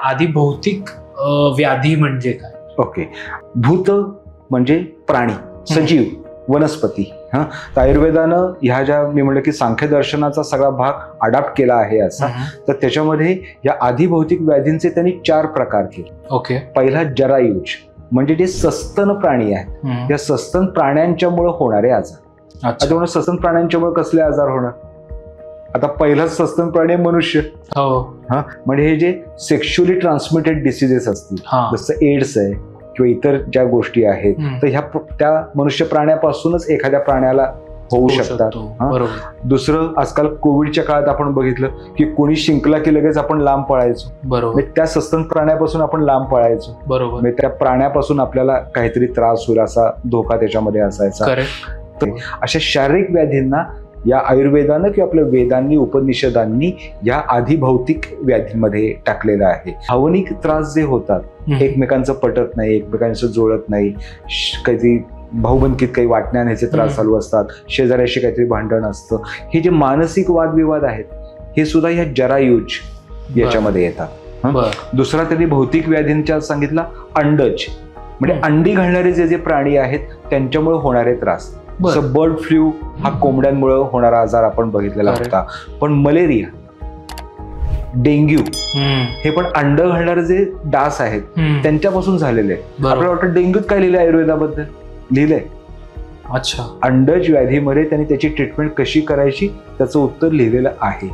आदिभौतिक व्याधी म्हणजे काय? ओके, भूत म्हणजे प्राणी, सजीव, वनस्पती. तर आयुर्वेदानं ह्या ज्या मी म्हणलं की सांख्य दर्शनाचा सगळा भाग अडॉप्ट केला आहे असा, तर त्याच्यामध्ये या आदिभौतिक व्याधींचे त्यांनी 4 प्रकार केले. ओके. पहिला जरायुज, म्हणजे जे सस्तन प्राणी आहेत, या सस्तन प्राण्यांच्यामुळे होणारे आजार. आता सस्तन प्राण्यांच्यामुळे कसले आजार होणार? आता पहिलाच सस्तन प्राणी मनुष्य. म्हणजे हे जे सेक्शुअली ट्रान्समिटेड डिसिजेस असतील, जसं एड्स आहे किंवा इतर ज्या गोष्टी आहेत, तर ह्या त्या मनुष्य प्राण्यापासूनच एखाद्या प्राण्याला होऊ शकतात. दुसरं, आजकाल कोविडच्या काळात आपण बघितलं की कोणी शिंकला की लगेच आपण लांब पळायचो. बरोबर. त्या सस्तन प्राण्यापासून आपण लांब पळायचो. बरोबर. त्या प्राण्यापासून आपल्याला काहीतरी त्रास होईल असा धोका त्याच्यामध्ये असायचा. तर अशा शारीरिक व्याधींना या आयुर्वेदानं किंवा आपल्या वेदांनी, उपनिषदांनी या आदिभौतिक व्याधींमध्ये टाकलेलं आहे. भावनिक त्रास जे होतात, एकमेकांचं पटत नाही, एकमेकांचं जुळत नाही, काहीतरी भाऊबंदकीत काही वाटण्याचे त्रास चालू असतात, शेजाऱ्याशी काहीतरी भांडण असतं, हे जे मानसिक वादविवाद आहेत हे सुद्धा या जरायुज याच्यामध्ये येतात. दुसरा त्यांनी भौतिक व्याधींच्या सांगितला अंडज, म्हणजे अंडी घालणारे जे प्राणी आहेत त्यांच्यामुळे होणारे त्रास. जसं बर्ड फ्लू हा कोंबड्यांमुळे होणारा आजार आपण बघितलेला होता. पण मलेरिया, डेंग्यू हे पण अंड घालणारे जे डास आहेत त्यांच्यापासून झालेले. आपल्याला वाटतं डेंग्यूत काय लिहिलंय आयुर्वेदाबद्दल? लिहिलंय. अच्छा. अंडज व्याधीमध्ये त्यांनी त्याची ट्रीटमेंट कशी करायची त्याचं उत्तर लिहिलेलं आहे.